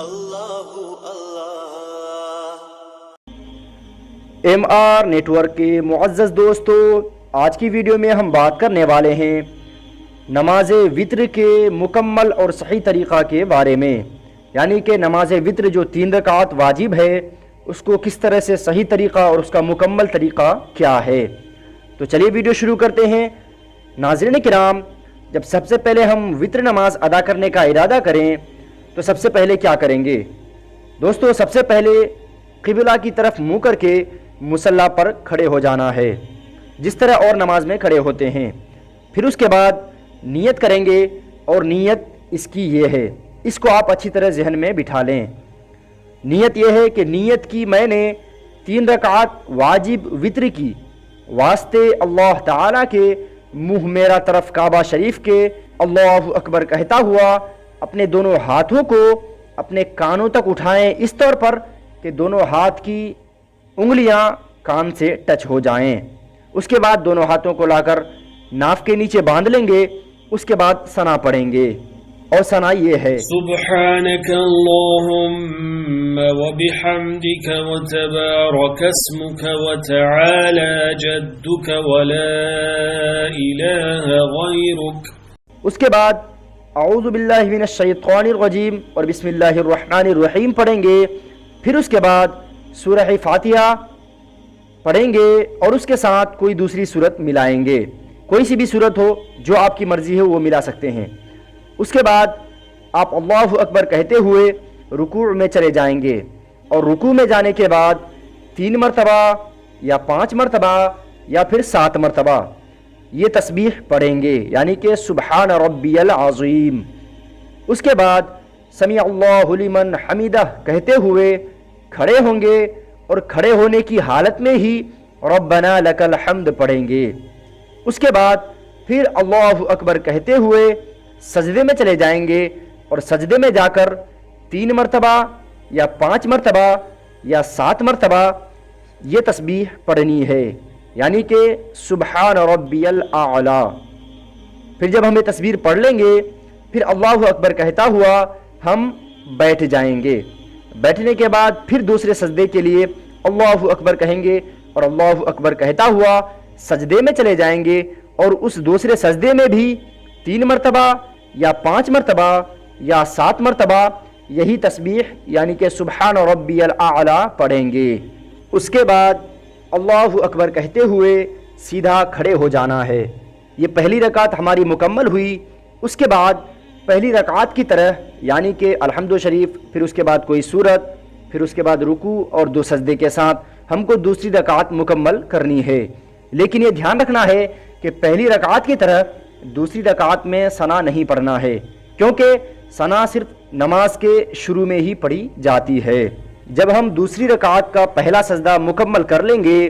اللہ اللہ۔ M R net work کے معزز دوستو، آج کی ویڈیو میں ہم بات کرنے والے ہیں نماز وتر کے مکمل اور صحیح طریقہ کے بارے میں، یعنی کہ نماز وتر جو 3 رکعت واجب ہے اس کو کس طرح سے صحیح طریقہ اور اس کا مکمل طریقہ کیا ہے۔ تو چلیے ویڈیو شروع کرتے ہیں۔ ناظرین کرام، جب سب سے پہلے ہم وتر نماز ادا کرنے کا ارادہ کریں تو سب سے پہلے کیا کریں گے دوستو؟ سب سے پہلے قبلہ کی طرف منہ کر کے مصلی پر کھڑے ہو جانا ہے، جس طرح اور نماز میں کھڑے ہوتے ہیں۔ پھر اس کے بعد نیت کریں گے، اور نیت اس کی یہ ہے، اس کو آپ اچھی طرح ذہن میں بٹھا لیں۔ نیت یہ ہے کہ نیت کی میں نے 3 رکعت واجب وتر کی واسطے اللہ تعالیٰ کے منہ میرا طرف کعبہ شریف کے اللہ اکبر کہتا ہوا اپنے دونوں ہاتھوں کو اپنے کانوں تک اٹھائیں، اس طور پر کہ دونوں ہاتھ کی انگلیاں کان سے ٹچ ہو جائیں۔ اس کے بعد دونوں ہاتھوں کو لا کر ناف کے نیچے باندھ لیں گے۔ اس کے بعد ثنا پڑھیں گے، اور ثنا یہ ہے: سبحانك اللهم وبحمدك وتبارك اسمك وتعالى جدك ولا إله غيرك۔ اس کے بعد اعوذ باللہ من الشیطان الرجیم اور بسم اللہ الرحمن الرحیم پڑھیں گے۔ پھر اس کے بعد سورہ فاتحہ پڑھیں گے، اور اس کے ساتھ کوئی دوسری سورت ملائیں گے، کوئی سی بھی سورت ہو جو آپ کی مرضی ہے وہ ملا سکتے ہیں۔ اس کے بعد آپ اللہ اکبر کہتے ہوئے رکوع میں چلے جائیں گے، اور رکوع میں جانے کے بعد 3 مرتبہ یا 5 مرتبہ یا پھر 7 مرتبہ یہ تسبیح پڑھیں گے، یعنی کہ سبحان ربی العظیم۔ اس کے بعد سمیع اللہ لمن حمیدہ کہتے ہوئے کھڑے ہوں گے، اور کھڑے ہونے کی حالت میں ہی ربنا لک الحمد پڑھیں گے۔ اس کے بعد پھر اللہ اکبر کہتے ہوئے سجدے میں چلے جائیں گے، اور سجدے میں جا کر 3 مرتبہ یا 5 مرتبہ یا 7 مرتبہ یہ تسبیح پڑھنی ہے، یعنی کہ سبحان ربی الاعلی۔ پھر جب ہم یہ تسبیح پڑھ لیں گے، پھر اللہ اکبر کہتا ہوا ہم بیٹھ جائیں گے۔ بیٹھنے کے بعد پھر دوسرے سجدے کے لیے اللہ اکبر کہیں گے، اور اللہ اکبر کہتا ہوا سجدے میں چلے جائیں گے، اور اس دوسرے سجدے میں بھی 3 مرتبہ یا 5 مرتبہ یا 7 مرتبہ یہی تسبیح یعنی کہ سبحان ربی الاعلی پڑھیں گے۔ اس کے بعد اللہ اکبر کہتے ہوئے سیدھا کھڑے ہو جانا ہے۔ یہ پہلی رکعت ہماری مکمل ہوئی۔ اس کے بعد پہلی رکعت کی طرح یعنی کہ الحمد شریف، پھر اس کے بعد کوئی سورت، پھر اس کے بعد رکوع اور 2 سجدے کے ساتھ ہم کو دوسری رکعت مکمل کرنی ہے۔ لیکن یہ دھیان رکھنا ہے کہ پہلی رکعت کی طرح دوسری رکعت میں ثنا نہیں پڑھنا ہے، کیونکہ ثنا صرف نماز کے شروع میں ہی پڑھی جاتی ہے۔ جب ہم دوسری رکعت کا پہلا سجدہ مکمل کر لیں گے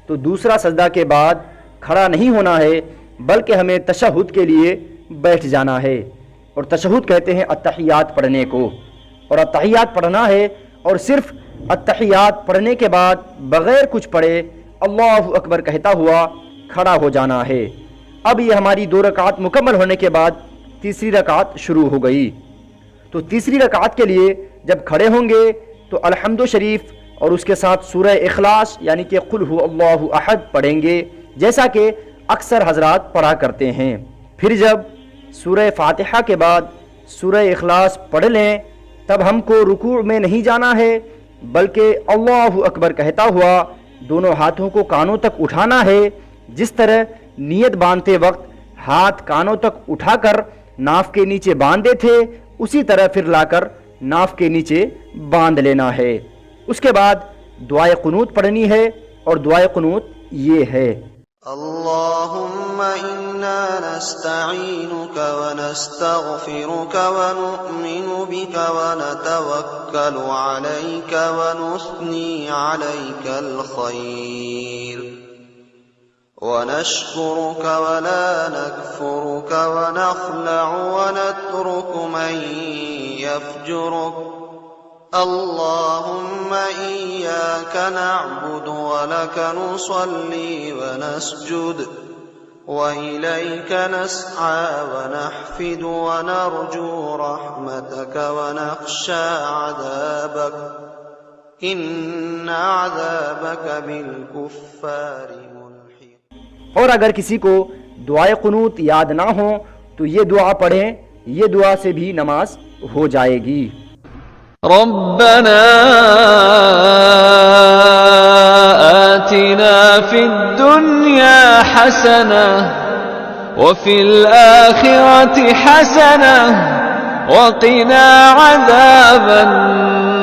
تو دوسرا سجدہ کے بعد کھڑا نہیں ہونا ہے، بلکہ ہمیں تشہد کے لیے بیٹھ جانا ہے، اور تشہد کہتے ہیں التحیات پڑھنے کو، اور التحیات پڑھنا ہے، اور صرف التحیات پڑھنے کے بعد بغیر کچھ پڑھے اللہ اکبر کہتا ہوا کھڑا ہو جانا ہے۔ اب یہ ہماری 2 رکعت مکمل ہونے کے بعد تیسری رکعت شروع ہو گئی۔ تو تیسری رکعت کے لیے جب کھڑے ہوں گے تو الحمد شریف اور اس کے ساتھ سورہ اخلاص یعنی کہ قل هو اللہ احد پڑھیں گے، جیسا کہ اکثر حضرات پڑھا کرتے ہیں۔ پھر جب سورہ فاتحہ کے بعد سورہ اخلاص پڑھ لیں، تب ہم کو رکوع میں نہیں جانا ہے، بلکہ اللہ اکبر کہتا ہوا دونوں ہاتھوں کو کانوں تک اٹھانا ہے۔ جس طرح نیت باندھتے وقت ہاتھ کانوں تک اٹھا کر ناف کے نیچے باندھے تھے، اسی طرح پھر لا کر ناف کے نیچے باندھ لینا ہے۔ اس کے بعد دعائے قنوت پڑھنی ہے، اور دعائے قنوت یہ ہے: اللهم إنا نستعينك ونستغفرك ونؤمن بك ونتوكل عليك ونثني عليك الخير ونشكرك ولا نكفرك ونخلع ونترك من يفجرك اللهم إياك نعبد ولك نصلي ونسجد وإليك نسعى ونحفد ونرجو رحمتك ونخشى عذابك إن عذابك بالكفار ملحق۔ اور اگر کسی کو دعائے قنوت یاد نہ ہو تو یہ دعا پڑھیں، یہ دعا سے بھی نماز ہو جائے گی۔ ربنا آتنا في الدنيا حسنة وفي الآخرة حسنة وقنا عذاب النار۔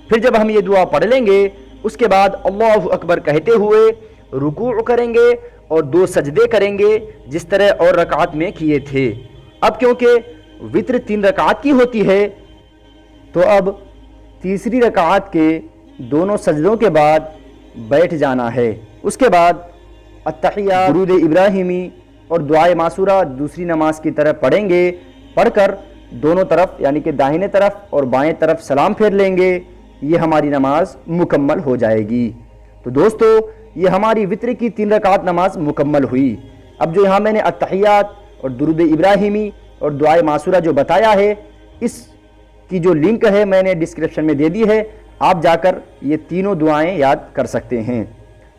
پھر جب ہم یہ دعا پڑھ لیں گے اس کے بعد اللہ اکبر کہتے ہوئے رکوع کریں گے اور 2 سجدے کریں گے جس طرح اور رکعت میں کیے تھے۔ اب کیونکہ وتر 3 رکعت کی ہوتی ہے تو اب تیسری رکعت کے دونوں سجدوں کے بعد بیٹھ جانا ہے۔ اس کے بعد التحیات، درود ابراہیمی اور دعائے معصورہ دوسری نماز کی طرح پڑھیں گے، پڑھ کر دونوں طرف یعنی کہ داہنے طرف اور بائیں طرف سلام پھیر لیں گے، یہ ہماری نماز مکمل ہو جائے گی۔ تو دوستو یہ ہماری وتر کی 3 رکعت نماز مکمل ہوئی۔ اب جو یہاں میں نے التحیات اور درود ابراہیمی اور دعائے معصورہ جو بتایا ہے، اس کی جو لنک ہے میں نے ڈسکرپشن میں دے دی ہے، آپ جا کر یہ تینوں دعائیں یاد کر سکتے ہیں۔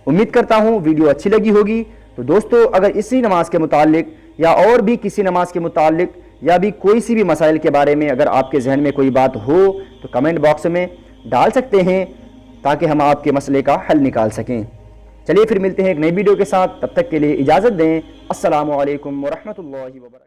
امید کرتا ہوں ویڈیو اچھی لگی ہوگی۔ تو دوستو اگر اسی نماز کے متعلق یا اور بھی کسی نماز کے متعلق یا بھی کوئی سی بھی مسائل کے بارے میں اگر آپ کے ذہن میں کوئی بات ہو تو کمنٹ باکس میں ڈال سکتے ہیں تاکہ ہم آپ کے مسئلے کا حل نکال سکیں۔ چلیے پھر ملتے ہیں ایک نئی ویڈیو کے ساتھ، تب تک کے لیے اجازت دیں۔ السلام علیکم ورحمۃ اللہ وبرکاتہ۔